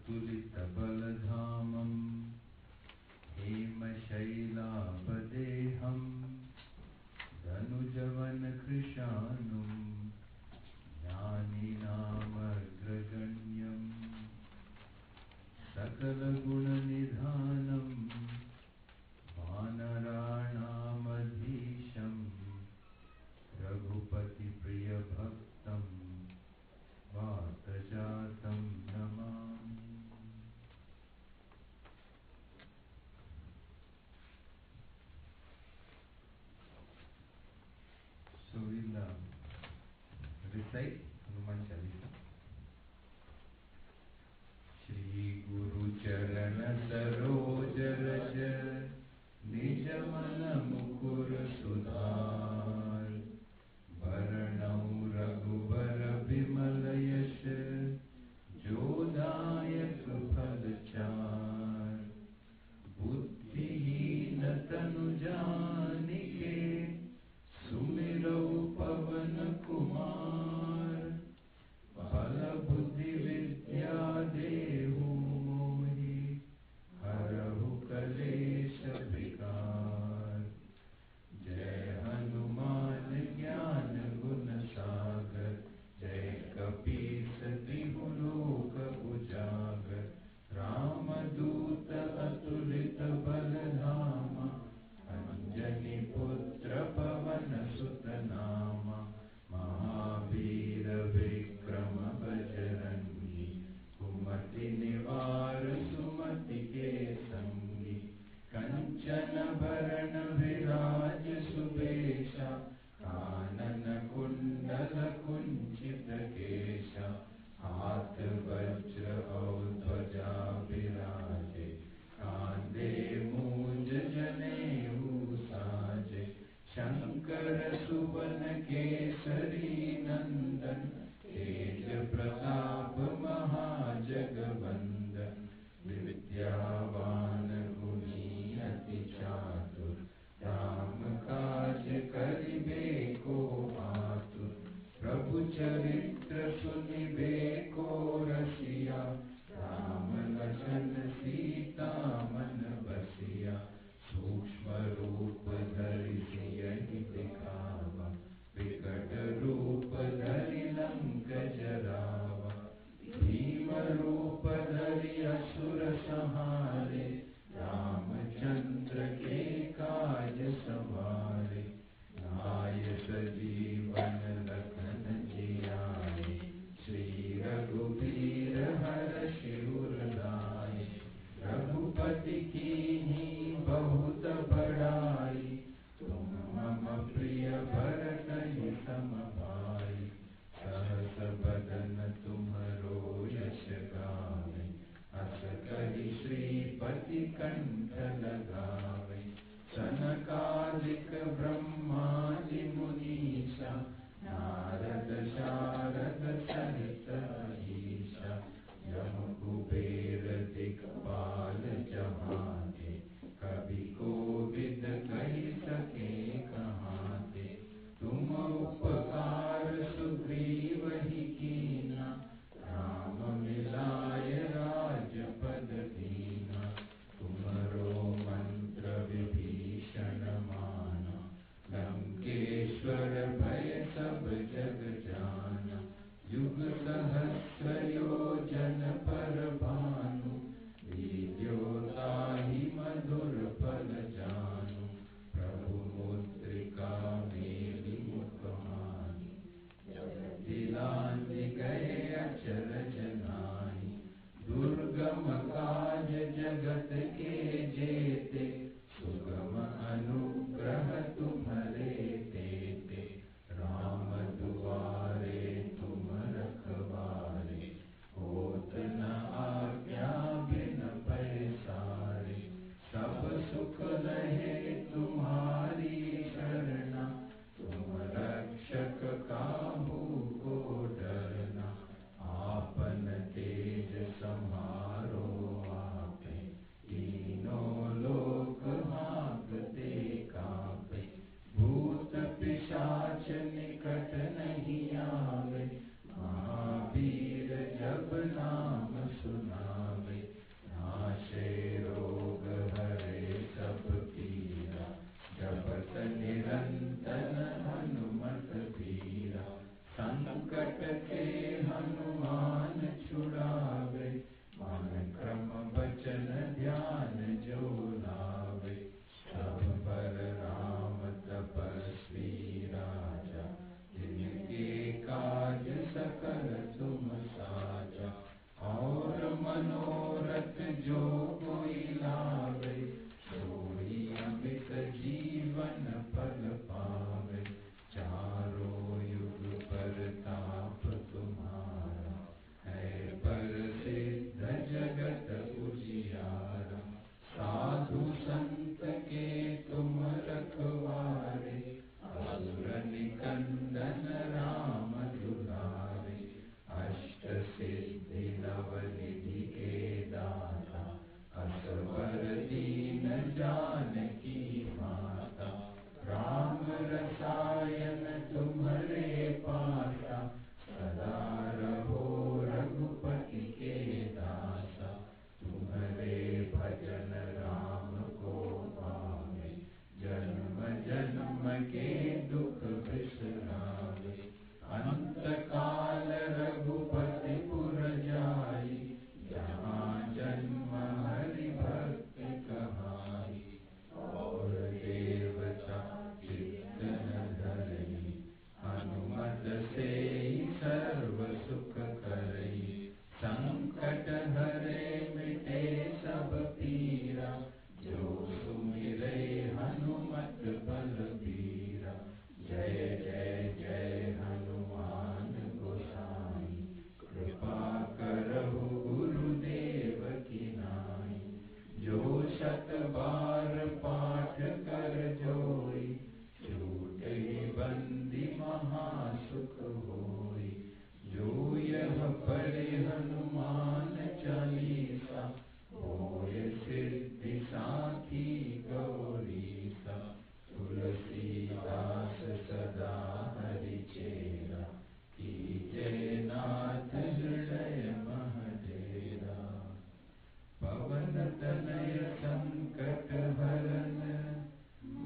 अतुलितबलधामं हेमशैलाभदेहं धनुजवनकृशानुं ज्ञानिनामग्रगण्यं सकलगुणनिधानं वानराणामधीशं रघुपतिप्रियभक्तं वातजातं Namami. So we'll recite Hanuman Chalisa. Shri Guru Charana Saroj Raj Nij Mana Mukur Sudhar Varanau Raghubar Bimal Yash Jodayak Phal Char Buddhihin Tanu Janike सुमिरौ पवन कुमार बल बुद्धि विद्या देहु मोहि हरहु कलेश विकार। जय हनुमान ज्ञान गुण सागर जय कपीस तिहु लोक उजागर। रामदूत अतुलित बल धामा अंजनी पुत्र पवन सुत नामा। महावीर विक्रम बजरंगी कुमति निवार सुमति के संगी। कंचन बरन विराज सुबेशा कानन कुंडल कुंचित केशा। हाथ वज्र और ध्वजा विराजे कांधे मूंज जनेऊ साजे। शंकर सुवन केसरी नंदन तेज प्रताप महाजगवंदन। विद्यावान गुणी अति चातुर राम काज करिबे को आतुर। प्रभु चरित्र सुनिबे को रसिया राम लखन सीता मन बसिया। सूक्ष्म रूप धरि सियहि दिखावा विकट रूप धरि लंक जरावा। भीम रूप धरि असुर संहारे रामचंद्र के काज सवारे। लाय सजीवन लखन जियाए श्री रघुवीर हरषि उर लाए। रघुपति कीन्ही बहुत बड़ाई तुम मम प्रिय भरतहि सम भाई। सहस बदन तुम्हरो यश गावे अस कहि श्रीपति कंठ लगावे। सनकादिक ब्रह्मादि मुनीसा नारद शारद सहित अहीसा। यम कुबेर दिक्पाल जहाते कवि कोविद कहि सके कहाते। तुम उपकार सुग्रीवहि कीना राम मिलाय राजपद दीना। तुम्हरो मंत्र विभीषण माना लंकेश्वर भय सब जग जाना। युग सहस्र योजन पर भानु लील्योताहि मधुर फल जानु। प्रभु मुद्रिका मेलि मुख माहि जगति लांघि गए अचरज नाहि। दुर्गम काज जगत के जेते सुगम अनुग्रह तुम्हरे तेते। राम दुआरे तुम रखवारे होत न आज्ञा बिन पैसारे। सब सुख लहे तुम्हारी शरणा तुम रक्षक काहू को डरना। आपन तेज सम्हारो आपे तीनों लोक हाँकते कापे। भूत पिशाच निकट नहीं आवे महावीर जब नाम सुनावे। सकल तुम साजा, और मनोरथ जो कोई लावे, सोई अमित जीवन फल पावे। चारों युग परताप तुम्हारा, है प्रसिद्ध जगत उजियारा। साधु संत के तुम रखवारे, असुर निकंदन राम दुलारे। अष्ट सिद्धि नव निधि के दाता, असवर दीन जानकी माता। राम रसायन तुम्हारे पासा, सदा रहो रघुपति के दासा। तुम्हारे भजन राम को पावे, जन्म जन्म के दुख बिसरावे। अंत काल रघुपति पुर जाई, जहाँ जन्म हरि भक्त कहाई। और देवता चित्त न धरई, हनुमत से सर्व सुख करई। संकट हरे मिटे सब पीरा, जो सुमिरै हनुमत बलबीरा। जय जय जय हनुमान गोसाई, कृपा करहु गुरुदेव की नाई। जो शत बार पाठ कर जोई, छूटहि बंदी महासुख होई। जो यह पढ़े हनुमान चालीसा, होय सिद्धि साखी गौरीसा। तुलसीदास सदा हरि चेरा, कीजय नाथ हृदय मह डेरा। पवन तनय संकट हरन,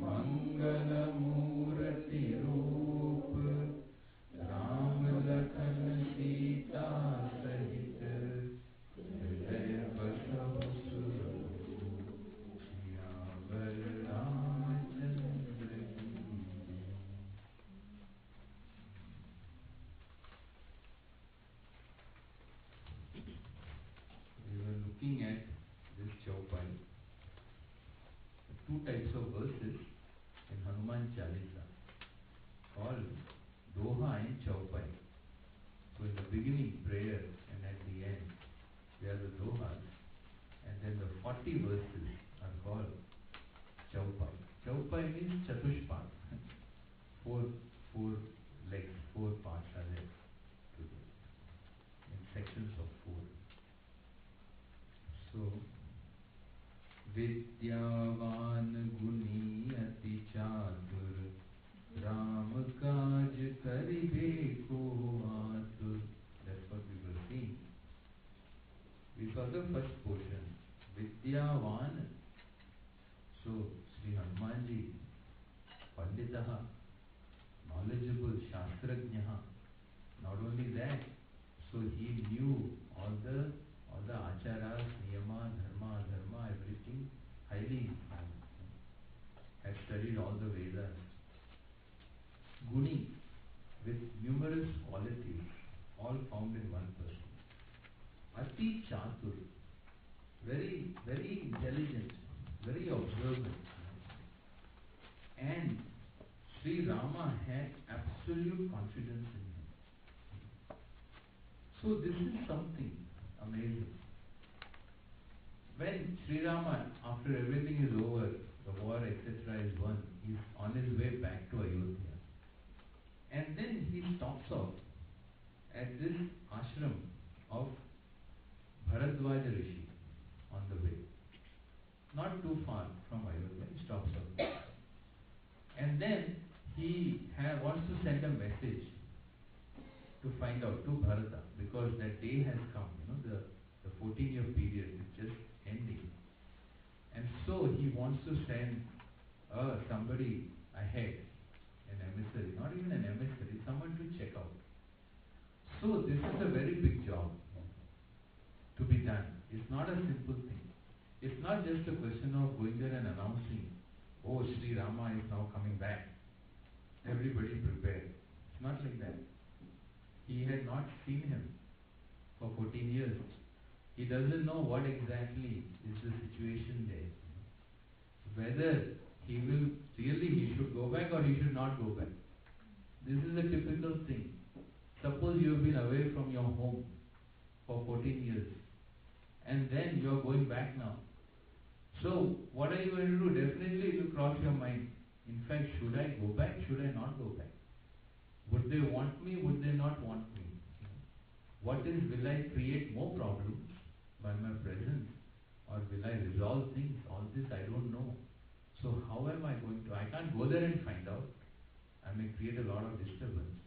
मंगल मूर्ति रूप। राम लखन सीता सहित, हृदय बसहु सुरभूप। सियावर रामचंद्र की जय। We were looking at this chaupai, two types of verses in Hanuman Chalisa called Doha and Chaupai. So in the beginning prayer and at the end they are the Dohas, and then the 40 verses are called Chaupai. Chaupai means Chatushpat. four legs, four parts are there to do, in sections of four. So विद्यावान गुणी अति चातुर, राम काज करिबे को आतुर. That's what we were seeing. We saw the first portion, Vidyavan. So Sri Hanumanji, Panditaha, knowledgeable, Shastrajnaha. Not only that, so he knew all the acharas, niyama, dharma, everything highly informed. Had studied all the Vedas. Guni, with numerous qualities, all found in one person. Ati Chatur, very, very intelligent, very observant. And Sri Rama had absolute confidence in him. So this is something amazing. When Sri Rama, after everything is over, the war etc. is won, he is on his way back to Ayodhya. And then he stops off at this ashram of Bharadwaja Rishi on the way. Not too far from Ayodhya, he stops off. And then he wants to send a message to find out to Bharata, because that day has come, the 14-year period is just ending. And so he wants to send somebody ahead, an emissary, not even an emissary, someone to check out. So this is a very big job to be done. It's not a simple thing. It's not just a question of going there and announcing, oh, Sri Rama is now coming back. Everybody prepare. It's not like that. He had not seen him for 14 years. He doesn't know what exactly is the situation there. Whether he will really he should go back or he should not go back. This is a typical thing. Suppose you have been away from your home for 14 years and then you are going back now. So what are you going to do? Definitely it will cross your mind. In fact, should I go back? Should I not go back? Would they want me? Would they not want me? What is, will I create more problems by my presence? Or will I resolve things? All this I don't know. So how am I going to? I can't go there and find out. I may create a lot of disturbance.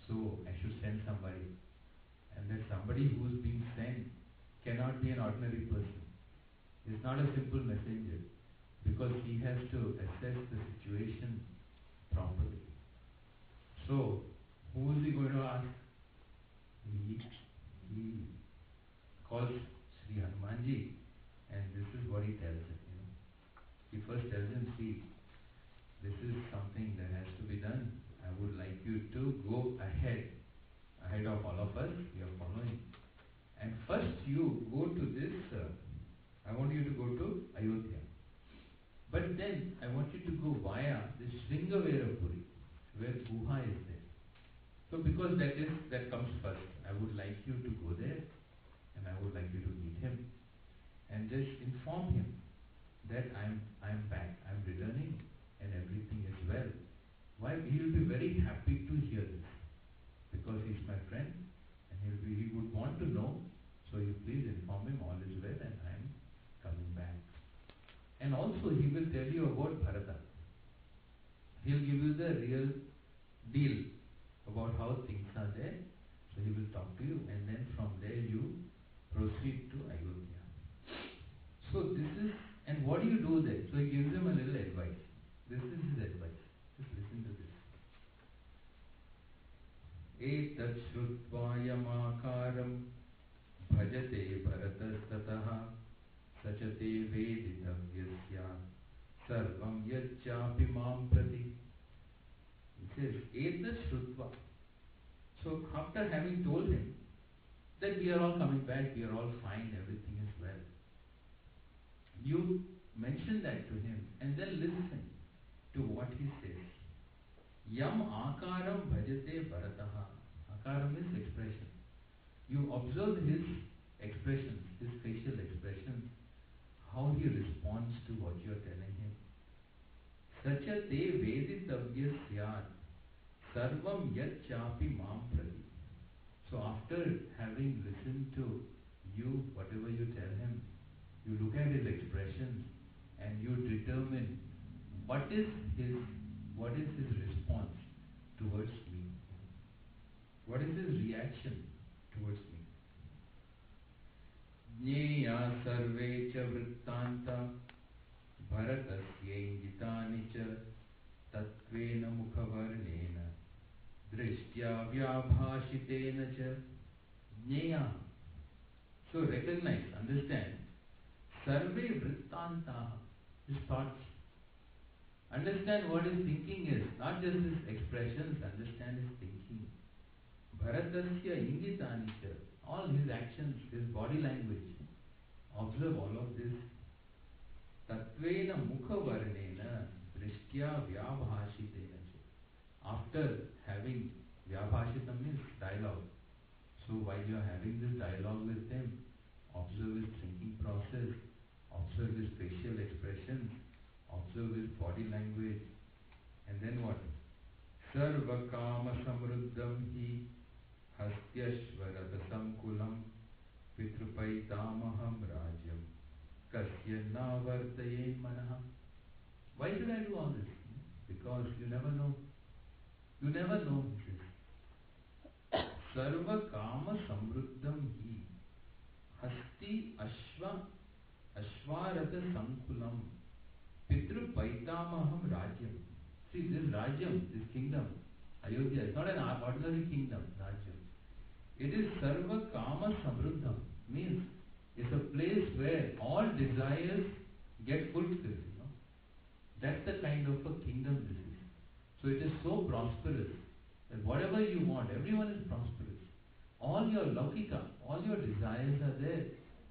So I should send somebody. And that somebody who is being sent cannot be an ordinary person. It's not a simple messenger. Because he has to assess the situation properly. So, who is he going to ask? He calls Sri Hanumanji, and this is what he tells him. He first tells him, see, this is something that has to be done. I would like you to go ahead of all of us. We are following. And first you go to this, I want you to go to Ayodhya. But then I want you to go via this Sringaverapuri, where Guha is there. So because that comes first, I would like you to go there and I would like you to meet him and just inform him that I'm back, I'm returning and everything is well. Why? He will be very happy to hear this because he's my friend and he would want to know. So you please inform him all is well and I'm coming back. And also he will tell you about Bharata. He'll give you the real deal about how things are there. So he will talk to you and then from there you proceed to Ayodhya. So this is, and what do you do there? So he gives him a little advice. This is his advice. Just listen to this. Etat shrutva yamakaram bhajate bharatatataha sachate veditam yasya sarvam yacchapi mam prati. He says, Etat shrutva. So after having told him that we are all coming back, we are all fine, everything is well, you mention that to him and then listen to what he says. Yam akaram bhajate bharataha. Akaram is expression. You observe his expressions, his facial expressions, how he responds to what you are telling him. Sachate veditavya syat sarvam yat chapi mam prati. So after having listened to you, whatever you tell him, you look at his expressions and you determine what is his response towards me. What is his reaction towards me? Jneya sarve cha vrittanta bharatasya ingitani cha tatvena mukhavarnena drishtya vyabhashitena cha. Jneya. So recognize, understand. Sarve vrittanta, his thoughts. Understand what his thinking is, not just his expressions, understand his thinking. Bharatasya ingitani cha, all his actions, his body language. Observe all of this. Tatvena mukha varnena drishtya vyabhashitena cha. After having, vyabhashita means dialogue. So while you are having this dialogue with him, observe his thinking process, observe his facial expressions, observe his body language, and then what? Sarva kama samruddham hi hastyashvarata samkulam pitrupaitamaham rajyam kasya navartayen manaha. Why should I do all this? Because you never know. You never know, he says. Sarva kama samruddham hi hasti ashvarata samkulam Pitru Paitamaham Rajyam. See, this Rajyam, this kingdom, Ayodhya, is not an ordinary kingdom, Rajyam. It is Sarva Kama Samruddham, means it's a place where all desires get fulfilled. That's the kind of a kingdom this is. So it is so prosperous that whatever you want, everyone is prosperous. All your laukika, all your desires are there,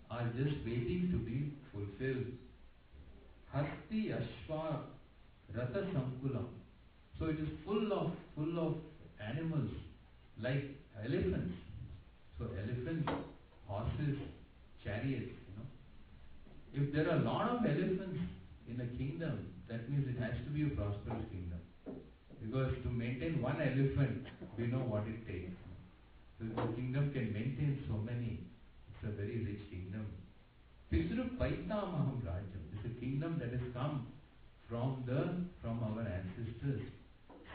are just waiting to be fulfilled. Hasti Ashwa Rata Sankulam. So it is full of animals like elephants. So elephants, horses, chariots, If there are a lot of elephants in a kingdom, that means it has to be a prosperous kingdom. Because to maintain one elephant, we know what it takes. So if the kingdom can maintain so many, it's a very rich kingdom. Pisru Paitamaham Rajam. It's a kingdom that has come from our ancestors.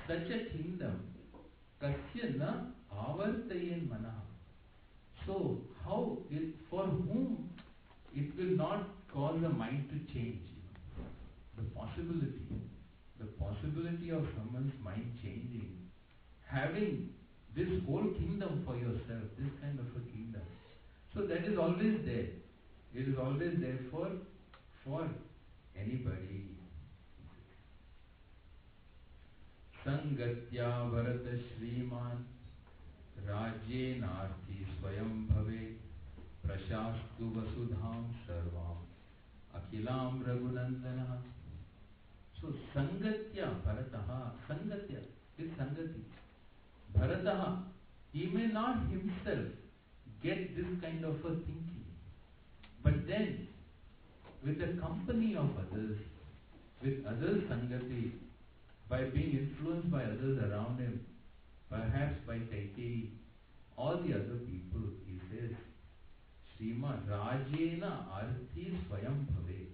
Such a kingdom, Kasya na avartayen manaha. So for whom it will not cause the mind to change? The possibility of someone's mind changing, having this whole kingdom for yourself, this kind of a kingdom. So that is always there. It is always there for anybody. Sangatya Bharata Shriman Rajye Narthi Swayam Bhave Prashastu Vasudham Sarvam Akhilam Raghunandana. So Sangatya Bharataha, Sangatya is Sangati. Bharataha, he may not himself get this kind of a thinking, but then with the company of others, with others Sangati, by being influenced by others around him, perhaps by Kaikeyi, all the other people, he says, Srima Rajena Arthi Swayam Bhave.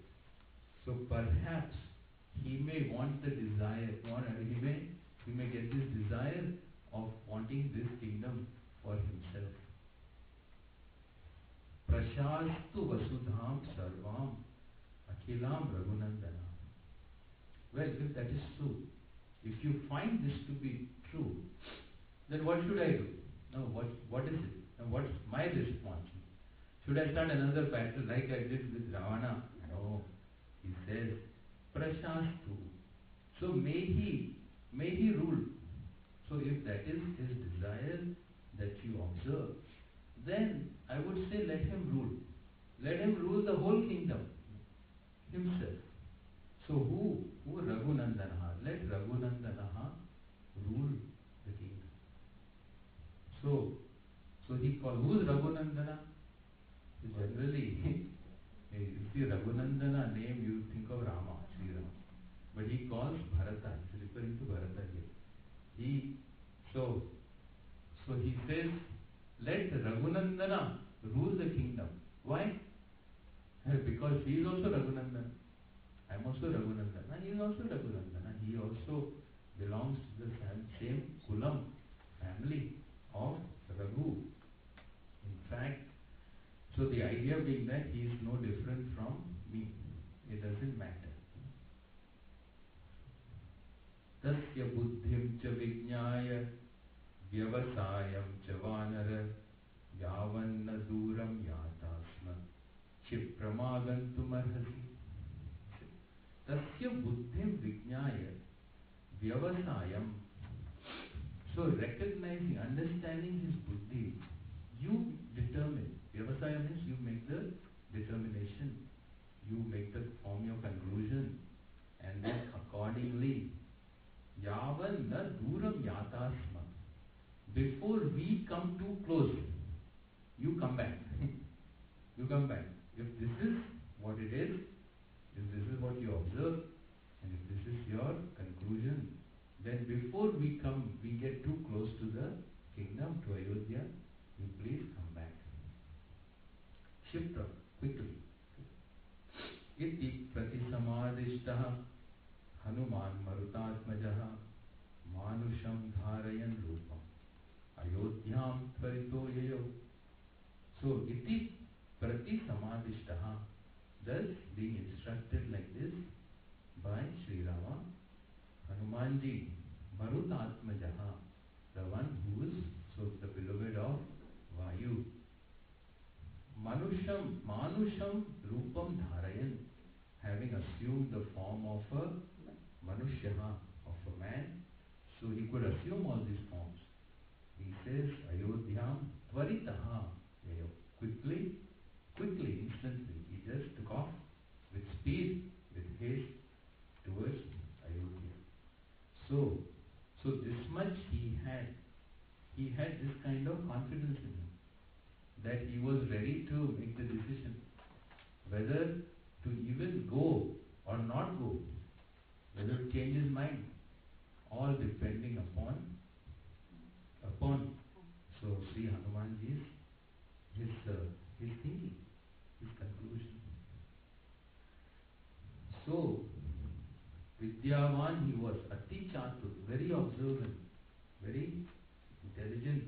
So perhaps he may want the desire, he may get this desire of wanting this kingdom for himself. Prashastu Vasudham Sarvam Akhilam Raghunandana. Well, if that is true, if you find this to be true, then what should I do? Now, what is it? Now, what's my response? Should I start another battle like I did with Ravana? No. He says, Prashastu. So may he rule. So if that is his desire that you observe, then I would say let him rule. Let him rule the whole kingdom himself. So who Raghunandana? Let Raghunandana rule the kingdom. So he called, who is Raghunandana? Generally, you see Raghunandana name, you think of Rama, Sri Rama. But he calls Bharata, he's referring to Bharata here. So he says, let Raghunandana rule the kingdom. Why? Because he is also Raghunandana. I am also Raghunandana. He is also Raghunandana. He also belongs to the same Kulam, family of Raghu. In fact, so the idea being that he is no different from me. It doesn't matter. Tasya buddhim cha vijnaya vyavasayam cha vanara yavanna duram yatasma chipramagantum arhasi. Tasya buddhim vijnaya vyavasayam. So recognizing, understanding his buddhi, you determine. Vyavasaya means you make the determination, you form your conclusion, and then accordingly, yavan na duram yatasma. Before we come too close, you come back. You come back. If this is what it is, if this is what you observe, and if this is your conclusion, then before we get too close to the kingdom, to Ayodhya, you please come back. Shipra, quickly. Iti pratisamadishtaha Hanuman Marutatmajaha Manusham Dharayan Rupam Ayodhyam Tvarito Yayo. So, iti pratisamadishtaha, thus being instructed like this by Sri Rama, Hanumanji Marutatmajaha, the one who is the beloved of Vayu. Manusham Rupam Dharayan, having assumed the form of a Manushyaha, of a man, so he could assume all these forms. He says, Ayodhyam Tvari he had this kind of confidence in him that he was ready to make the decision whether to even go or not go, whether to change his mind, all depending upon so Sri Hanumanji's his thinking, his conclusion. So Vidyavan he was, Ati Chatur, very observant, very intelligent.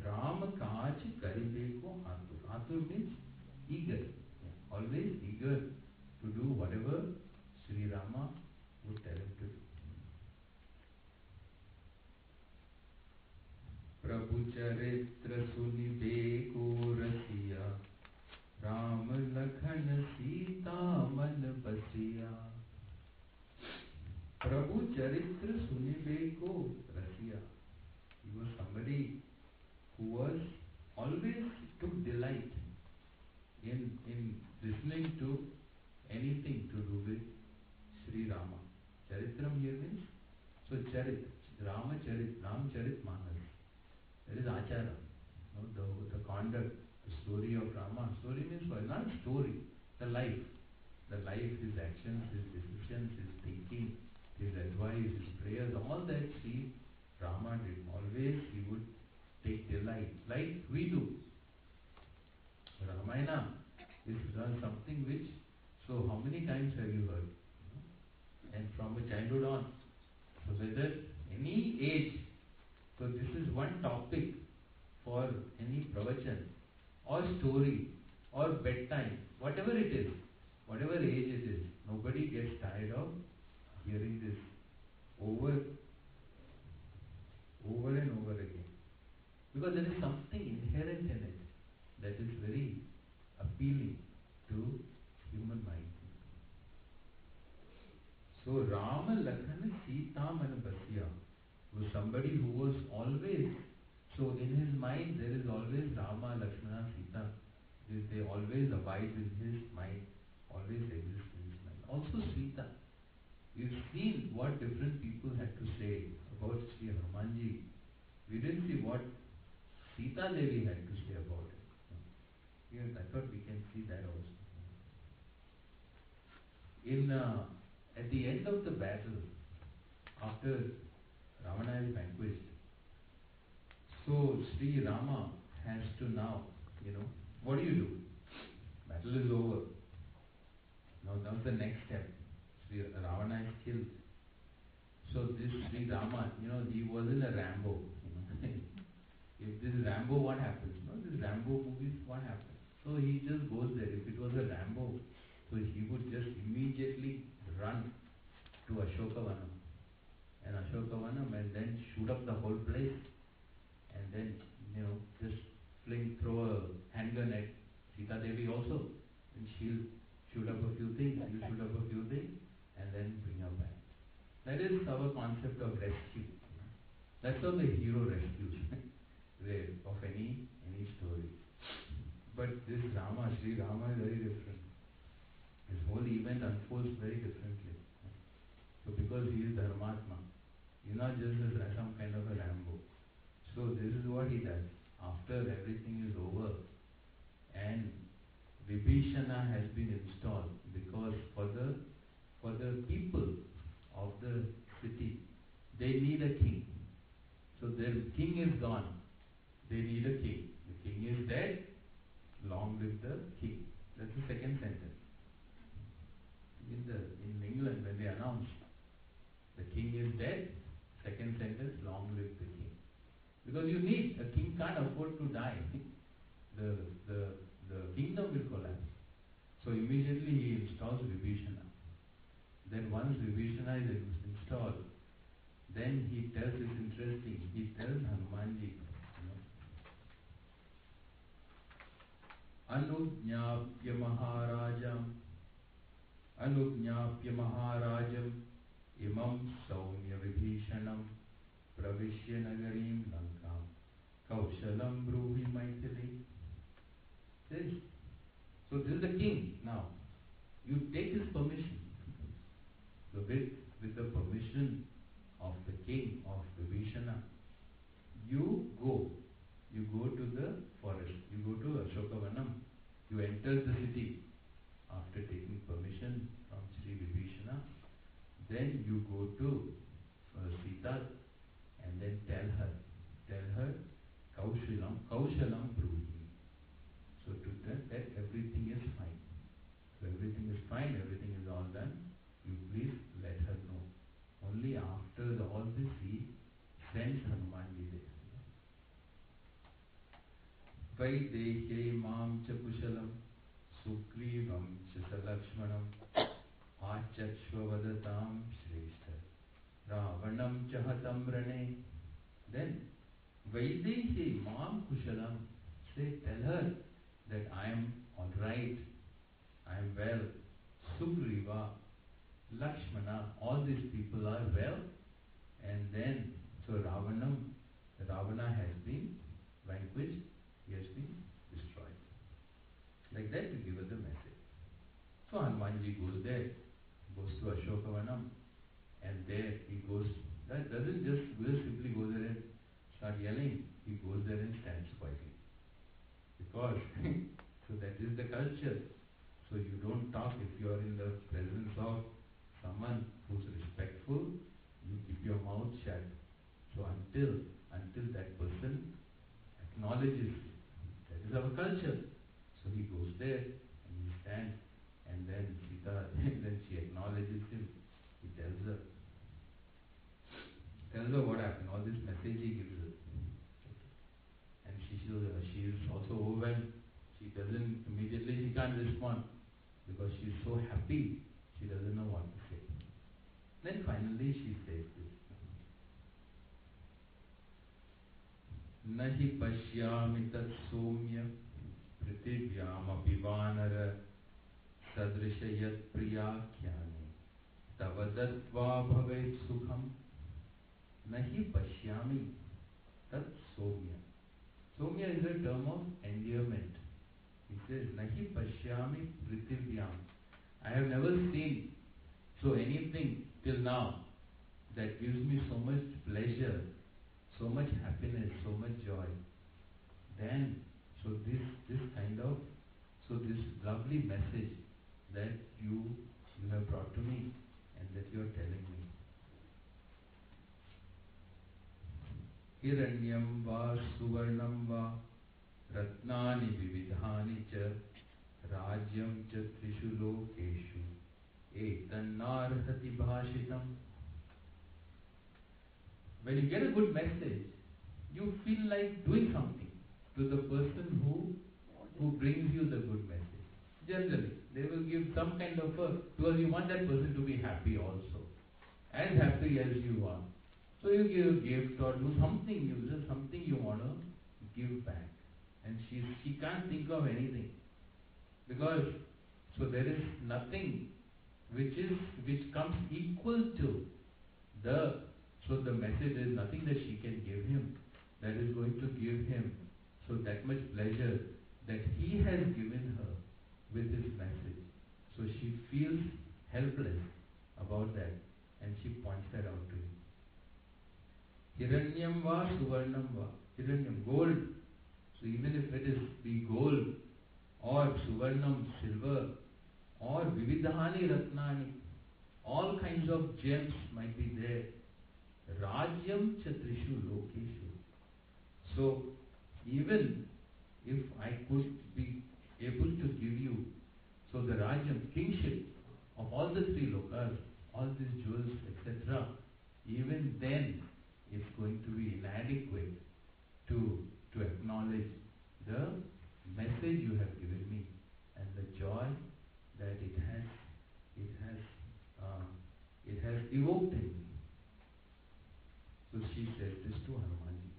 Ram Kaj Karibe ko Atur. Atur means eager, always eager to do whatever Sri Rama would tell him to do. प्रभु चरित्र सुनिबे को रसिया, राम लखन सीता मन बसिया. प्रभु चरित्र सुनिबे को रसिया. He was somebody who was always took delight in listening to anything to do with Sri Rama. Charitram here means, so Charit, Rama Charit, Ram Charit Manas. That is Achara. The conduct, the story of Rama. Story means what? Not story, the life. The life, his actions, his decisions, his thinking, his advice, his prayers, all that Sri Rama did. Always he would take delight, like we do. Ramayana is something which, so how many times have you heard? And from a childhood on. So whether any age, so this is one topic for any pravachan or story or bedtime, whatever it is, whatever age it is, nobody gets tired of hearing this over and over again. Because there is something inherent in it that is very appealing to human mind. So Rama Lakshmana Sita Man Basya was somebody who was always, so in his mind there is always Rama, Lakshmana, Sita. They always abide in his mind, always exist in his mind. Also Sita. We've seen what different people had to say about Sri Hanumanji. We didn't see what Sita Devi had to say about it. Yes, I thought we can see that also. At the end of the battle, after Ravana is vanquished, so Sri Rama has to now, what do? Battle is over. Now the next step. Sri Ravana is killed. So this Sri Rama, he wasn't a Rambo. If this is Rambo, what happens? This Rambo movies, what happens? So he just goes there. If it was a Rambo, so he would just immediately run to Ashokavanam. And Ashokavanam and then shoot up the whole place. And then, just throw a handgun at Sita Devi also. And she'll shoot up a few things, and then bring her back. That is our concept of rescue. That's how the hero rescues of any story. But this Rama, Sri Rama is very different. His whole event unfolds very differently. So because he is Dharmatma, he's not just some kind of a Rambo. So this is what he does. After everything is over and Vibhishana has been installed, because for the people of the city, they need a king. So their king is gone. They need a king. The king is dead. Long live the king. That's the second sentence. In England, when they announce the king is dead, second sentence, long live the king. Because you need, a king can't afford to die. The kingdom will collapse. So immediately he installs Vibhishana. Then once Vibhishana is installed, then he tells, it's interesting, he tells Hanumanji, Anujñāpya Maharajam Imam Saumya Vibhishanam Pravishya Nagarim Lankam Kaushalam Bruhi Maithili. So this is the king now. You take his permission. So with the permission of the king of Vibhishana, go. You go to the forest. You go to Ashokavanam. You enter the city after taking permission from Sri Vibhishana. Then you go to Sita and then tell her, Kaushalam Bruhi. So to tell that everything is fine. So everything is fine, everything is all done. You please let her know. Only after all this he sends Hanumanji there. Vaidehe mam cha kushalam sugrivam cha salakshmanam achachvavadatam shrestha ravanam cha hatam rane. Then Vaidehe mam kushalam, say, tell her that I am all right, I am well. Sugriva, Lakshmana, all these people are well. And then, so Ravana has been vanquished, he has been destroyed. Like that to give us the message. So Hanumanji goes there, goes to Ashokavanam, and there he goes, that doesn't just simply go there and start yelling, he goes there and stands quietly. Because, so that is the culture. So you don't talk if you are in the presence of someone who's respectful, you keep your mouth shut. So until that person acknowledges you. That is our culture. So he goes there and he stands, and then Sita, then she acknowledges him. He tells her what happened, all this message he gives her. And she is also overwhelmed. She can't respond because she is so happy, she doesn't know what to say. Then finally she says this. Nahi pashyami tat somya pritivyam apivanara sadrishayat priyakhyani tavadatva bhavet sukham. Nahi pashyami tat somya. Somya is a term of endearment. He says, Nahi pashyami pritivyam. I have never seen anything till now that gives me so much pleasure, so much happiness, so much joy. Then, this lovely message that you have brought to me and that you are telling me. Hiranyam va suvarnam va ratnani vividhani cha rajyam cha trishu lokeshu etannarhati bhashitam. When you get a good message, you feel like doing something to the person who brings you the good message. Generally, they will give some kind of because you want that person to be happy also, as happy as you are. So you give a gift or do something, something you want to give back. And she can't think of anything. Because, so there is nothing which comes equal to the message. There is nothing that she can give him that is going to give him that much pleasure that he has given her with his message. So she feels helpless about that, and she points that out to him. Hiranyam va suvarnam va. Hiranyam, gold. So even if it is the gold or suvarnam, silver, or vividhani ratnani, all kinds of gems might be there. Rajyam chatrishu lokeshu. So even if I could be able to give you the Rajyam, kingship of all the three lokas, all these jewels, etc., even then it's going to be inadequate to acknowledge the message you have given me and the joy that it has evoked in me. So she says this to Hanumanji.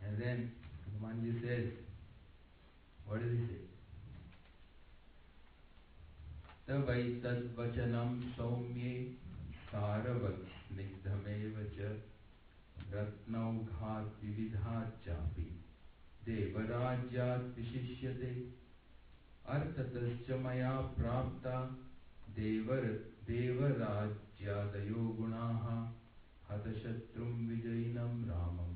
And then Hanumanji says, what does he say? Tavaitat vachanam saumye saravat snigdhameva cha ratnaughat vividhat chapi devarajyat vishishyate artatascha maya prapta devarajyadayo gunaha hatashatrum vijayinam ramam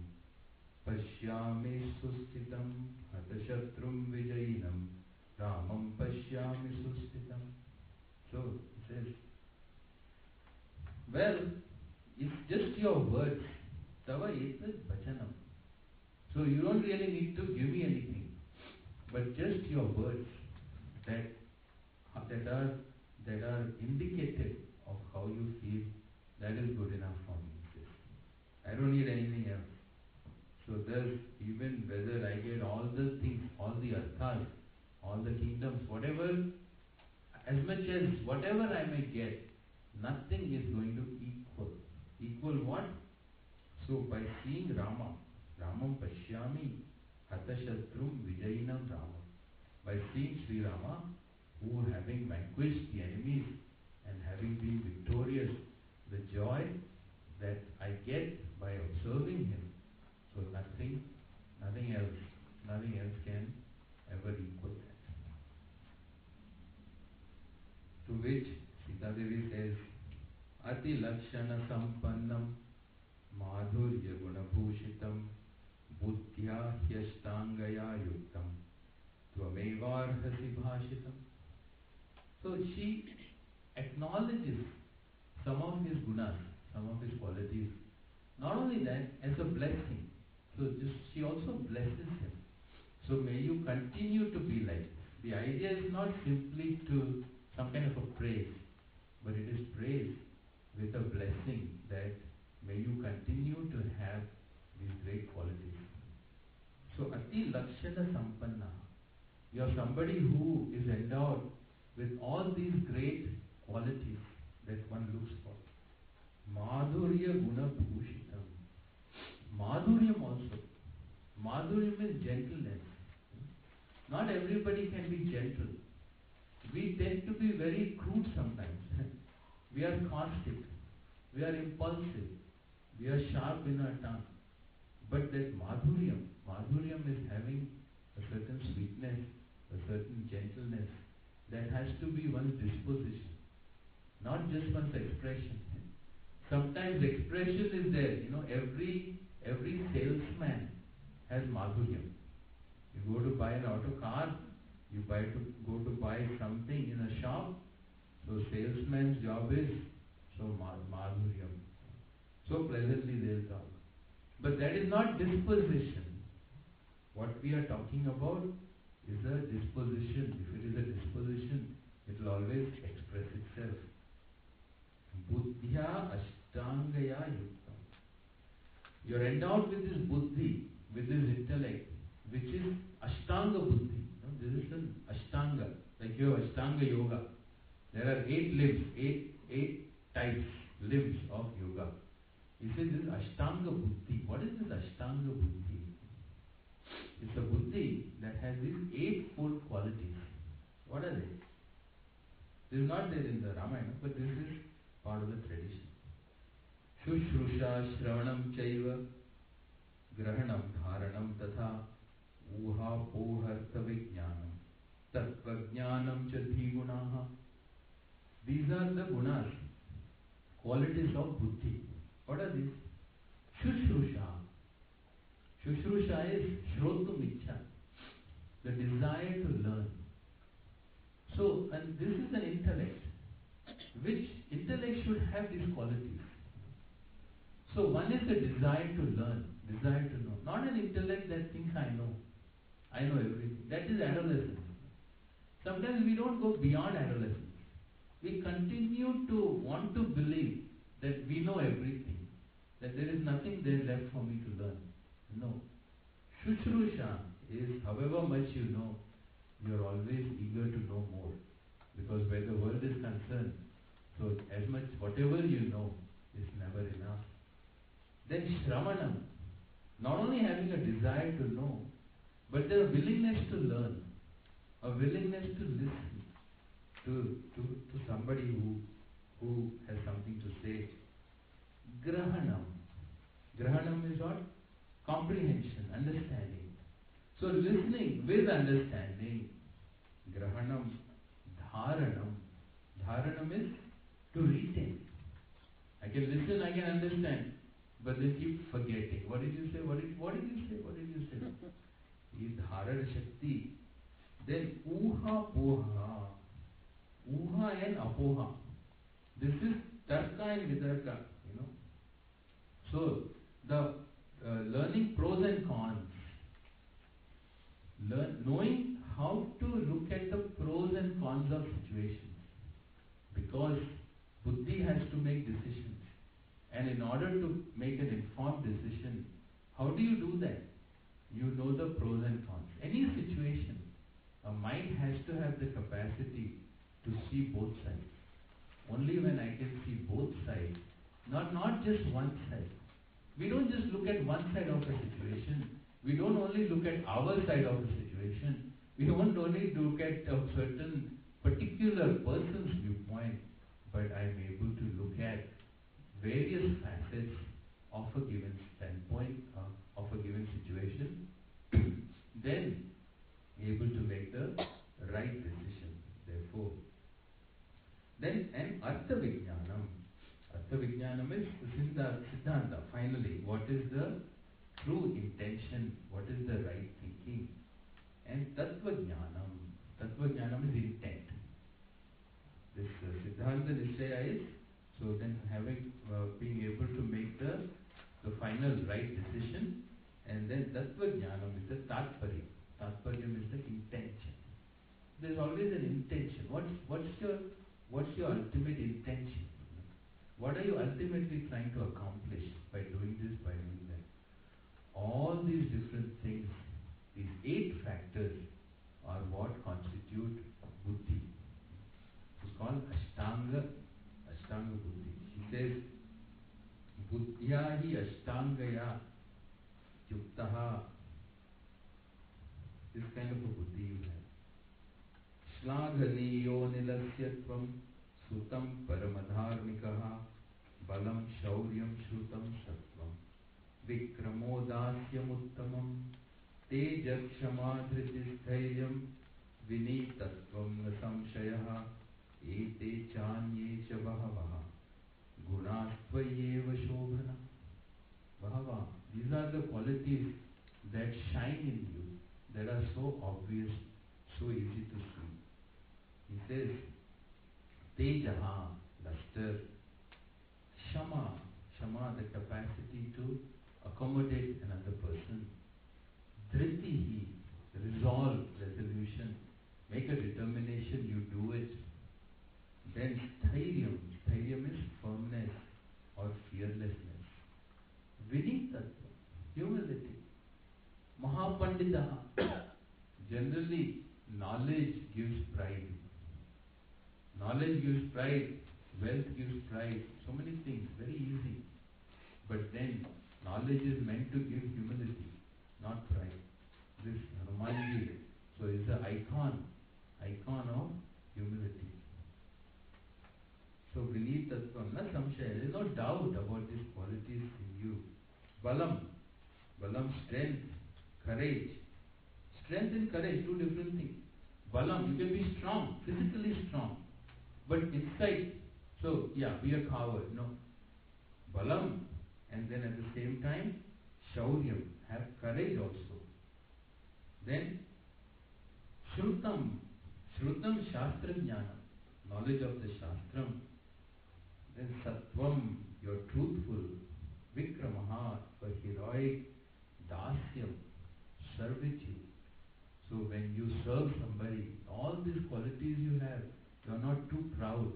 pasya pashyami sustitam hatashatrum vijayinam Ramam pashyami sustitam. So he says, well, it's just your words. Tava etat bachanam. So you don't really need to give me anything, but just your words that are indicative of how you feel. That is good enough for me. He says. I don't need anything else. So thus, even whether I get all the things, all the arthas, all the kingdoms, whatever, as much as whatever I may get, nothing is going to equal. Equal what? So by seeing Rama, Ramam Pashyami, Hatashatrum Vijayinam Rama, by seeing Sri Rama, who having vanquished the enemies and having been victorious, the joy that I get by observing him, so nothing else can ever equal that. To which Sita Devi says, Ati Lakshana Sampannam Madhurya Gunabhushitam Buddhya Hyashtangaya Yuktam Tvamevarhasi Bhashitam. So she acknowledges some of his gunas, some of his qualities. Not only that, as a blessing. So she also blesses him. So may you continue to be like this. The idea is not simply to some kind of a praise, but it is praise with a blessing that may you continue to have these great qualities. So Ati Lakshana Sampanna. You are somebody who is endowed with all these great qualities that one looks for. Madhurya Guna Bhushitam. Madhuryam also. Madhuryam is gentleness. Not everybody can be gentle. We tend to be very crude sometimes. We are caustic. We are impulsive. We are sharp in our tongue. But that Madhuryam is having a certain sweetness, a certain gentleness that has to be one's disposition, not just one's expression. Sometimes expression is there. Every salesman has Madhuryam. You go to buy an auto car, you go to buy something in a shop. So salesman's job is Madhuryam. So pleasantly they'll talk. But that is not disposition. What we are talking about is a disposition. If it is a disposition, it will always express itself. Buddhya Ashtangaya Yuktam. You are endowed with this buddhi, with this intellect, which is Ashtanga Buddhi. This is an Ashtanga. Like you have Ashtanga Yoga. There are 8 limbs, 8 types, limbs of yoga. He says this is Ashtanga Buddhi. What is this Ashtanga Buddhi? It's a buddhi that has these 8-fold qualities. What are they? This is not there in the Ramayana, but this is part of the tradition. Shushrusha Shravanam Chaiva Grahanam Dharanam Tatha Uha Pohartha Vijnanam Tattva Jnanam Chadhi Gunaha. These are the gunas, qualities of buddhi. What are these? Shushrusha. Shushrusha is Shrotum Ichha, the desire to learn. So, and this is an intellect. Which intellect should have these qualities? So, one is the desire to learn, desire to know. Not an intellect that thinks I know everything. That is adolescence. Sometimes we don't go beyond adolescence. We continue to want to believe that we know everything, that there is nothing there left for me to learn. No. Shushrusha is however much you know, you are always eager to know more. Because where the world is concerned, so as much, whatever you know is never enough. Then Shravanam, not only having a desire to know, but the willingness to learn, a willingness to listen to somebody who has something to say. Grahanam. Grahanam is what? Comprehension, understanding. So listening with understanding. Grahanam. Dharanam. Dharanam is to retain. I can listen, I can understand, but then keep forgetting. What did you say? What did you say? What did you is Dharana Shakti. Then Uha Poha. Uha and Apoha. This is Tarka and Vitarka, So, the learning pros and cons. Knowing how to look at the pros and cons of situations. Because Buddhi has to make decisions. And in order to make an informed decision, how do you do that? You know the pros and cons. Any situation, a mind has to have the capacity to see both sides. Only when I can see both sides, not just one side. We don't just look at one side of a situation. We don't only look at our side of the situation. We don't only look at a certain particular person's viewpoint, but I'm able to look at various facets of a given standpoint, of a given situation, then able to make the right decision. Therefore, then and Artha Vijnanam. Artha Vijnanam is Siddhanta. Finally, what is the true intention? What is the right thinking? And Tattva Jnanam. Tattva Jnanam is intent. This Siddhanta Nishchaya is, so then being able to make the final right decision, and then Tattva Jnanam is the Tatparya. Tatparyam is the intention. There's always an intention. What's your ultimate intention? What are you ultimately trying to accomplish by doing this, by doing that? All these different things, these 8 factors, are what constitute Buddhi. It's called Ashtanga Buddhi. She says, Buddhya hi Ashtangaya Yuktaha. This kind of a Buddhi you have. Shlaghaniyo nilasyatvam sutam paramadharmikaha balam shauryam shrutam sattvam vikramodasya uttamam tejakshamadhritisthairyam vinitattvam nasamshayaha ete chanye cha bahavaha gunatvayeva shobhana. Bahava. These are the qualities that shine in you, that are so obvious, so easy to see. He says, Tejaha, luster, Shama, the capacity to accommodate another person, Dhritihi, resolve, resolution, make a determination, you do it. Then Stharyam is firmness or fearlessness. Vinitatva, humility. Mahapanditaha, generally knowledge gives pride. Knowledge gives pride, wealth gives pride, so many things, very easy. But then knowledge is meant to give humility, not pride. This Hanumanji, so is the icon of humility. So Vinitattvam, na samshaya, there is no doubt about these qualities in you. Balam, strength, courage. Strength and courage, two different things. Balam, you can be strong, physically strong, but inside, so be a coward. No. Balam, and then at the same time, Shauryam, have courage also. Then, Shrutam, Shastra Jnana, knowledge of the Shastram. Then Sattvam, you're truthful. Vikramaha, for heroic Dasyam, servitude. So when you serve somebody, all these qualities you have, you are not too proud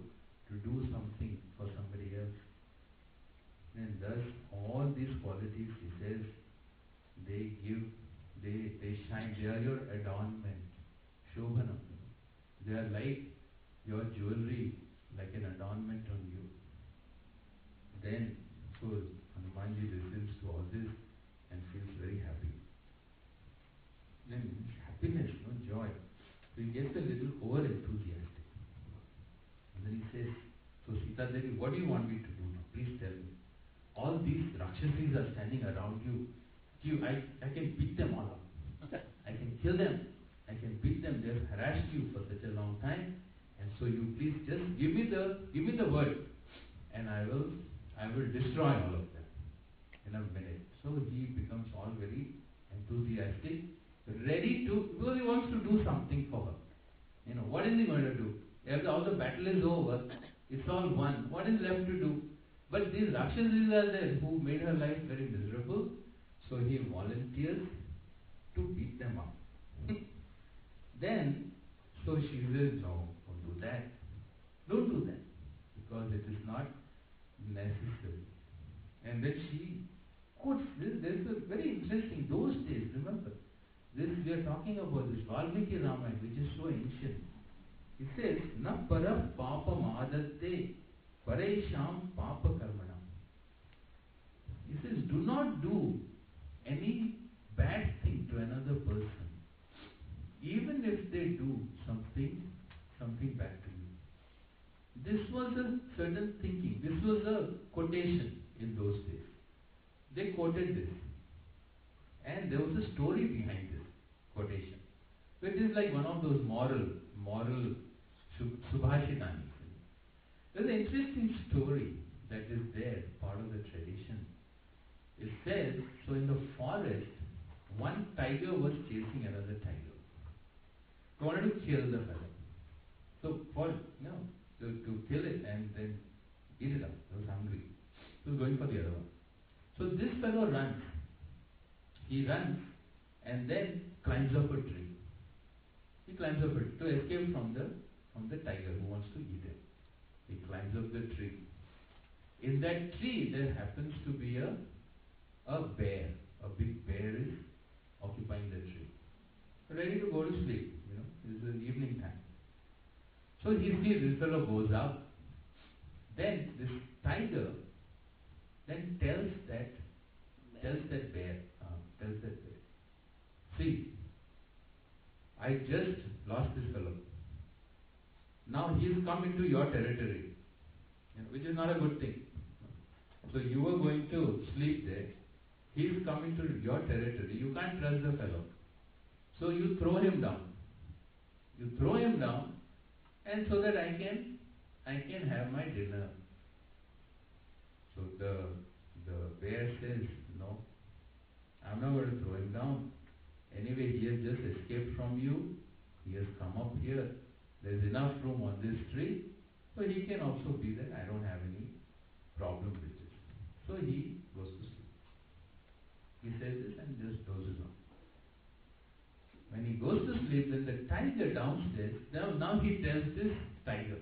to do something for somebody else. And thus all these qualities, he says, they shine, they are your adornment. Shobhanam. They are like your jewelry, like an adornment on you. Then, so Hanumanji listens to all this and feels very happy. Then happiness, joy. So he gets a little over enthusiastic. And then he says, so Sita Devi, what do you want me to do now? Please tell me. All these Rakshasis are standing around you. I can beat them all up. I can kill them. I can beat them. They have harassed you for such a long time. And so you please just give me the word. And I will destroy all of them in a minute. So he becomes all very enthusiastic ready to, because he wants to do something for her. What is he going to do? After all the battle is over, it's all won. What is left to do? But these Rakshasas are there who made her life very miserable. So he volunteers to beat them up. Then, so she says, no, don't do that. Don't do that. Because it is not necessary. And then she quotes this. This is very interesting. Those days, remember, this we are talking about this Valmiki Ramayana, which is so ancient. It says, na para papa madate paresham papa karmanam. It says, do not do any bad thing to another person, even if they do something bad to you. This was a certain thinking. This was a quotation in those days. They quoted this. And there was a story behind this quotation. So it is like one of those moral subhashitani. There's an interesting story that is there, part of the tradition. It says, so in the forest, one tiger was chasing another tiger. He wanted to kill the fellow. So to kill it and then eat it up. He was hungry. He was going for the other one. So this fellow runs. He runs and then climbs up a tree. He climbs up a tree to escape from the tiger who wants to eat him. He climbs up the tree. In that tree there happens to be a bear. A big bear is occupying the tree. Ready to go to sleep. It's the evening time. So he sees this fellow goes up. Then this tiger then tells that bear, see, I just lost this fellow. Now he has come into your territory, which is not a good thing. So you were going to sleep there. He is coming to your territory. You can't trust the fellow. So you throw him down. You throw him down, and so that I can have my dinner. So the bear says, no, I'm not going to throw him down. Anyway, he has just escaped from you. He has come up here. There's enough room on this tree, so he can also be there. I don't have any problem with this. So he goes to sleep. He says this and just dozes on. When he goes to sleep, then the tiger downstairs, now he tells this tiger,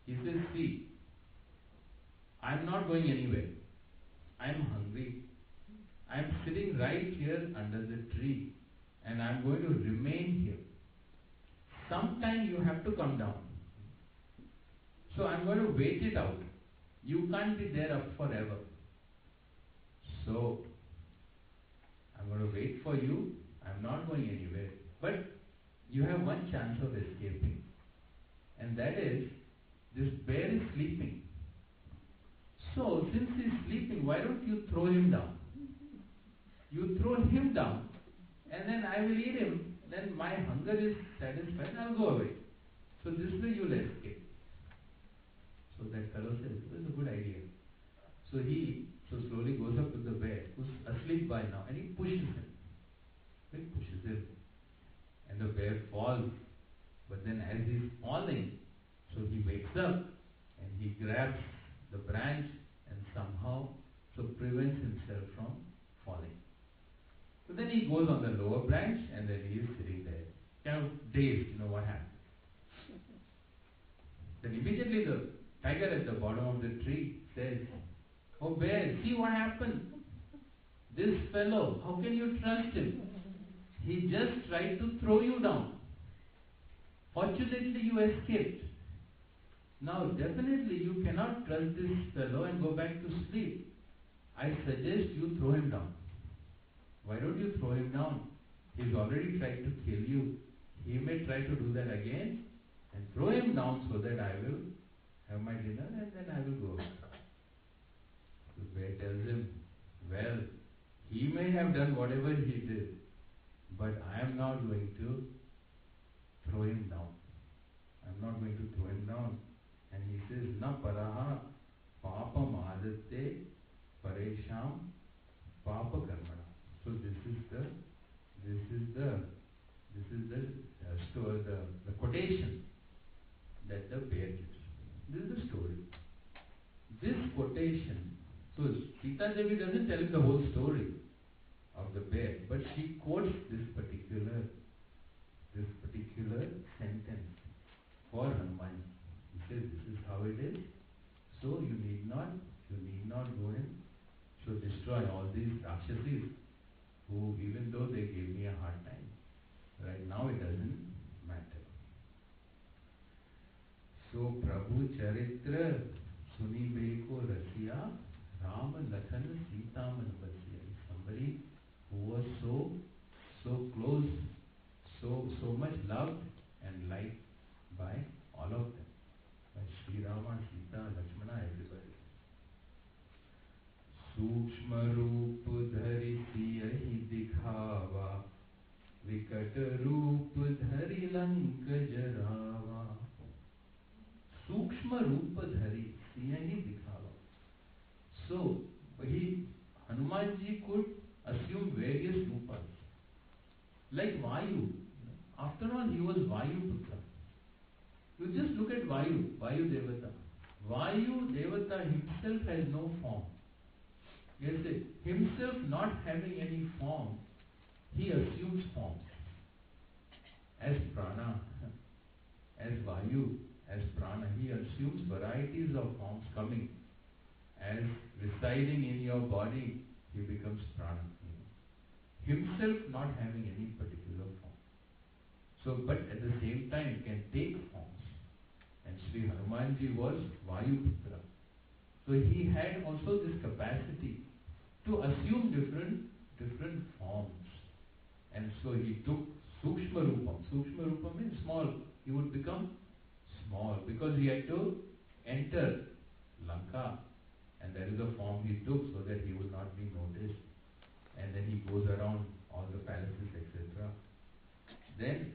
he says, see, I'm not going anywhere. I'm hungry. I'm sitting right here under the tree and I'm going to remain here. Sometime you have to come down. So I'm going to wait it out. You can't be there up forever. So I'm going to wait for you. I'm not going anywhere. But you have one chance of escaping. And that is, this bear is sleeping. So since he's sleeping, why don't you throw him down? You throw him down and then I will eat him. Then my hunger is satisfied. I'll go away. So this way you'll escape. So that fellow says, this is a good idea. So he slowly goes up to the bear, who's asleep by now, and he pushes him. He pushes him. And the bear falls. But then as he's falling, so he wakes up and he grabs the branch and somehow prevents himself from falling. So then he goes on the lower branch and then he is sitting there, kind of dazed, what happened. Then immediately the tiger at the bottom of the tree says, oh bear, see what happened? This fellow, how can you trust him? He just tried to throw you down. Fortunately you escaped. Now definitely you cannot trust this fellow and go back to sleep. I suggest you throw him down. Why don't you throw him down? He's already tried to kill you. He may try to do that again, and throw him down so that I will have my dinner and then I will go. The bear tells him, well, he may have done whatever he did, but I am not going to throw him down. I'm not going to throw him down. And he says, na paraha papa madate paresham papa karmana. So this is This is the story, the quotation that the bear gives. This is the story. This quotation, so Sita Devi doesn't tell him the whole story of the bear, but she quotes this particular sentence for Hanuman. He says, this is how it is. So you need not go and so destroy all these Rakshasis who, even though they gave me a hard time, right now it doesn't matter. So Prabhu Charitra Sunibe ko Rasiya Ram Lakhan Sita Manvasiya. Somebody who was so close, so much loved and liked by all of them, by Sri Rama, Sita, Lakshmana, everybody. सूक्ष्म रूप धरि सियहि दिखावा, विकट रूप धरि लंक जरावा. सूक्ष्म रूप धरि सियहि दिखावा. So Hanumanji could assume various rupas, like Vayu. After all, he was Vayu Putra. You just look at Vayu Devata. Vayu Devata himself has no form. Yes, himself not having any form, he assumes forms. As prana, as Vayu, as prana, he assumes varieties of forms coming. As residing in your body, he becomes prana. Himself not having any particular form. So, but at the same time can take forms. And Sri Hanumanji was Vayu Putra. So he had also this capacity to assume different forms. And so he took Sukshma Rupam. Sukshma Rupam means small. He would become small because he had to enter Lanka. And that is the form he took so that he would not be noticed. And then he goes around all the palaces, etc. Then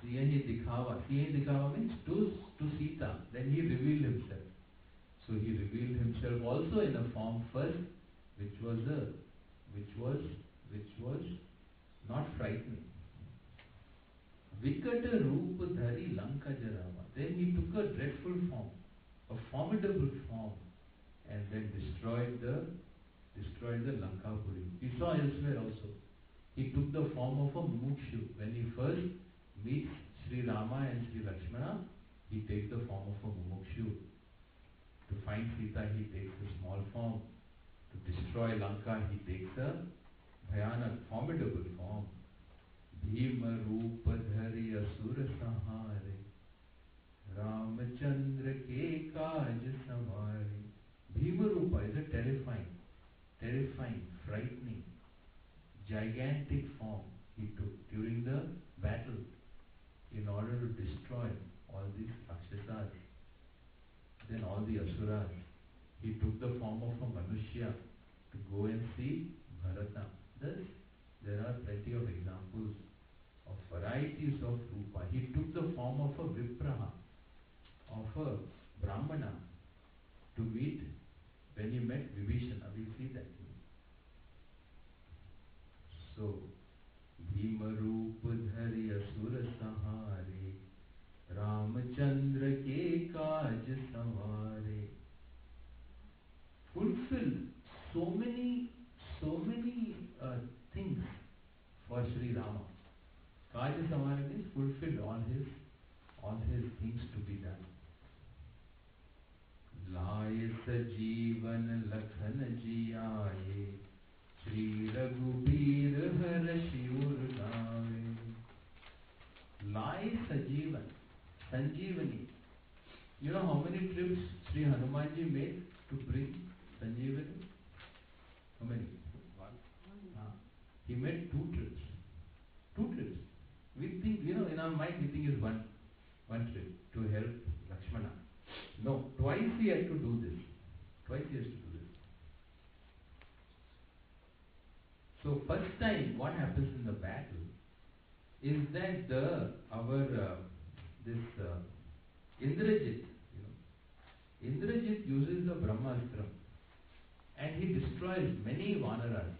Siyahi Dikhawa. Siyahi Dikhawa means to Sita. Then he revealed himself. So he revealed himself also in a form first, which was not frightening. Vikata Rupa Dhari Lanka Jarava. Then he took a dreadful form, a formidable form, and then destroyed the Lankapuri. We saw elsewhere also. He took the form of a Mumukshu. When he first meets Sri Rama and Sri Lakshmana, he takes the form of a Mumukshu. To find Sita, he takes a small form. To destroy Lanka, he takes a Bhayanak, formidable form. Bhima Rupa Dhari Asura Sahare, Ramachandra Ke Kaj Samare. Bhima Rupa is a terrifying, frightening, gigantic form he took during the battle in order to destroy all these Rakshasas. Then all the Asuras. He took the form of a Manushya to go and see Bharata. Thus, there are plenty of examples of varieties of Rupa. He took the form of a Vipraha, of a Brahmana, to meet when he met Vibhishana. We'll see that. So, Bhima Rupa Dhari Asura Sahare, Ramachandra Ke Kaj Samare. Fulfilled so many things for Sri Rama. Kaj Samare means fulfilled all his things to be done. Laye sajeevan lakhan jiyaye, Shri Raghubir harashi urgave. Laye sajeevan, Sanjeevani. You know how many trips Sri Hanumanji made to bring Sanjeevani? How many? One. He made 2 trips. 2 trips. We think, in our mind we think is one trip to help Lakshmana. No, twice he had to do this. So first time, what happens in the battle is that Indrajit uses the Brahmastra and he destroys many Vanaras.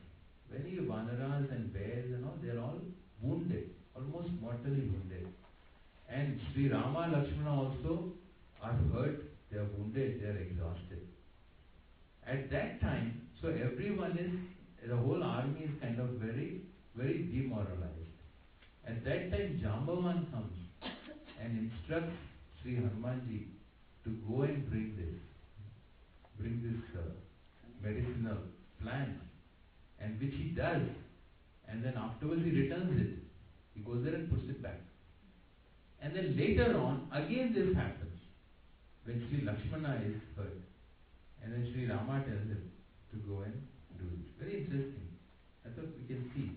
Many Vanaras and bears and all, they're all wounded, almost mortally wounded. And Sri Rama, Lakshmana also are hurt, they are wounded, they are exhausted. At that time, so everyone is, the whole army is kind of very, very demoralized. At that time, Jambavan comes and instructs Sri Hanumanji to go and bring this medicinal plant, and which he does, and then afterwards he returns it. He goes there and puts it back. And then later on, again this happens, when Sri Lakshmana is hurt, and then Sri Rama tells him to go and do it. Very interesting. I thought we can see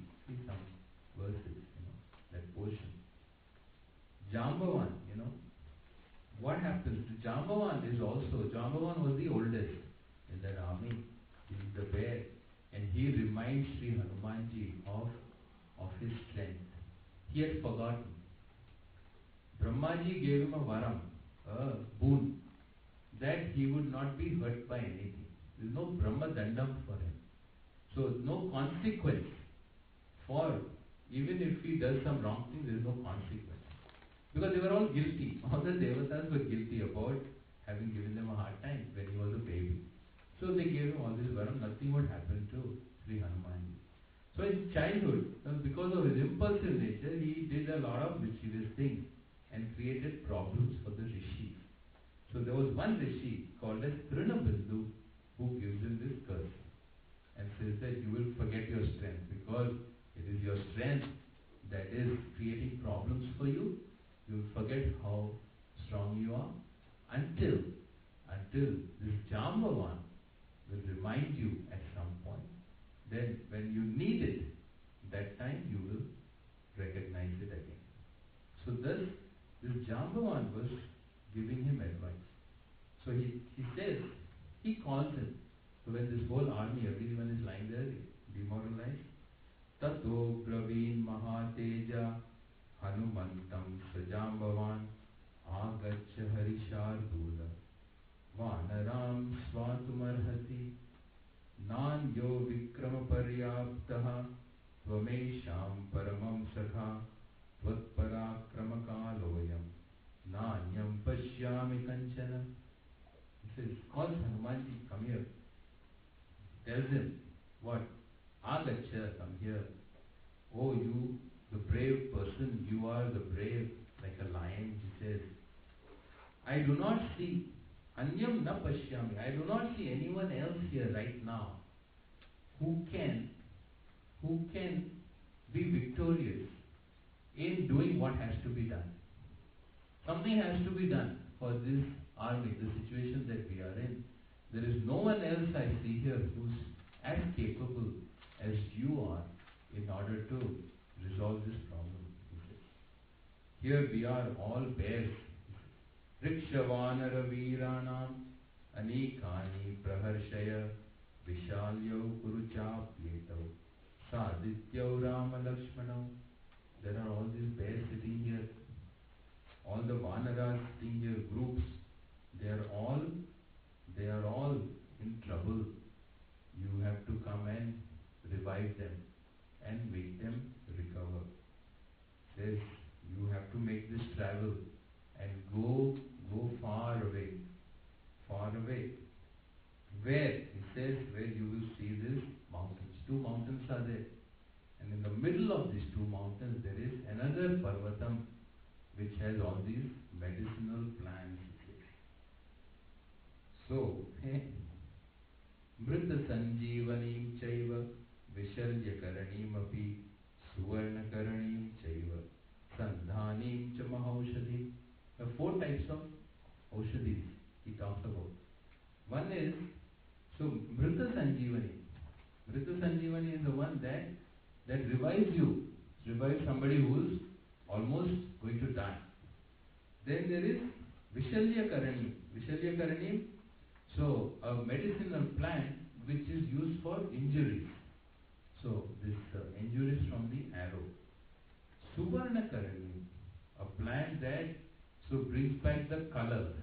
some verses, that portion. Jambavan, what happens to Jambavan Jambavan was the oldest in that army. He is the bear, and he reminds Sri Hanumanji of his strength. He had forgotten. Brahmaji gave him a varam, a boon, that he would not be hurt by anything. There is no Brahma Dandam for him. So no consequence for, even if he does some wrong thing, there is no consequence. Because they were all guilty. All the devatas were guilty about having given them a hard time when he was a baby. So they gave him all this varam, nothing would happen to Sri Hanumanji. So in childhood, because of his impulsive nature, he did a lot of mischievous things and created problems for the rishis. So there was one rishi called as Trinabindu who gives him this curse and says that you will forget your strength, because it is your strength that is creating problems for you. You will forget how strong you are until this Jambavan will remind you at some point. Then when you need it, that time you will recognize it again. So thus, this Jambavan was giving him advice. So he says, he calls him. So when this whole army, everyone is lying there, demoralized, Tato Braveen Mahateja Hanumantam Sajambavan Agaccha Harishardula Vanaram Swatumarhasi Nanyo Vikrama Paryaptaha Tvamesham Paramam Sakha Tvatparakramakaaloyam Nanyam Pashyami Kanchana. He says, calls Hanumanji, come here. Tells him, what? Agaccha, come here. Oh, you, the brave person, you are the brave, like a lion, he says. I do not see, Anyam na pashyami, I do not see anyone else here right now who can be victorious in doing what has to be done. Something has to be done for this army, the situation that we are in. There is no one else I see here who's as capable as you are in order to resolve this problem. Here we are all bears. Rikshavanara Viranam Anikani Praharshaya Vishalyau Kuruchapyetau Sadityau Rama Lakshmanau. There are all these bears sitting here. All the Vanaras sitting here, groups. They are all in trouble. You have to come and revive them and make them recover. Says you have to make this travel and go far away. Far away. Where? He says where you will see these mountains. Two mountains are there. And in the middle of these two mountains there is another Parvatam which has all these medicinal plants. So, Mrita Sanjeevanim Chaiva Vishalya Karanim Api Suvarna Karanim Chaiva Sandhanim Cha Mahaushadhi. The four types of Aushadhis he talks about. One is, so Mrita Sanjeevani. Mrita Sanjeevani is the one that revives you. Revives somebody who is almost going to die. Then there is Vishalya Karanim. Vishalya Karanim, so a medicinal plant which is used for injuries. So this injuries from the arrow. Suvarna Karanim, a plant that brings back the color.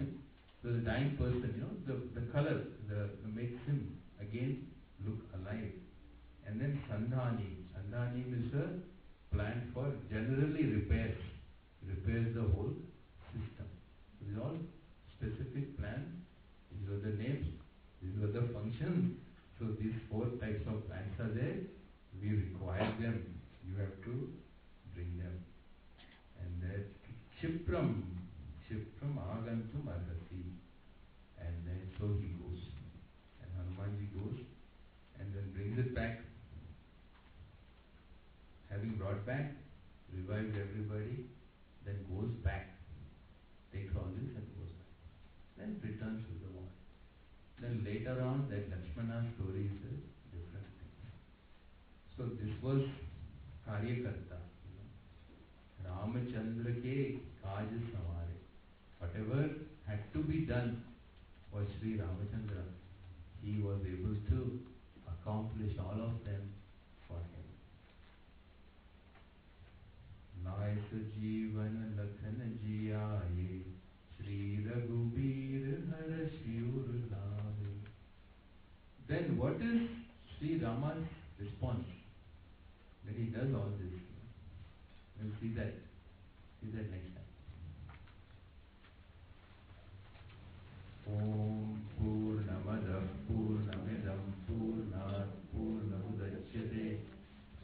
So the dying person, the color, the makes him again look alive. And then Sandhani. Sandhani is a plant for generally repairs. Repairs the whole system. These are all specific plants. These are the names. These are the functions. So these 4 types of plants are there. We require them. You have to bring them. And that Shipram Agantum Arhati. And then so he goes. And Hanumanji goes and then brings it back. Having brought back, revives everybody, then goes back. Takes all this and goes back. Then returns to the war. Then later on, that Lakshmana story is a different thing. So this was Karyakarta. Ramachandra ke kaaj samare. Whatever had to be done for Sri Ramachandra, he was able to accomplish all of them for him. नायक जीवन लखन जियाये श्री रघुबीर हर शिवर लाए. Then what is Sri Rama's response when he does all this? We'll see that. See that next time. Om Purnamada Purnamidam Purnat Purnamudachyate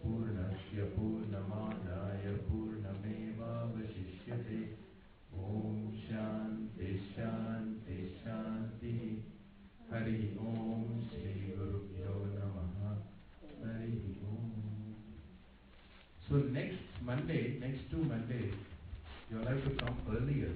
Purnasya Purnamadaya Purnameva Vashishyate. Om Shanti Shanti Shanti. Hari Om Shri Gurubhyo Namaha. Hari Om. So next Monday, next 2 Mondays, you'll have to come earlier.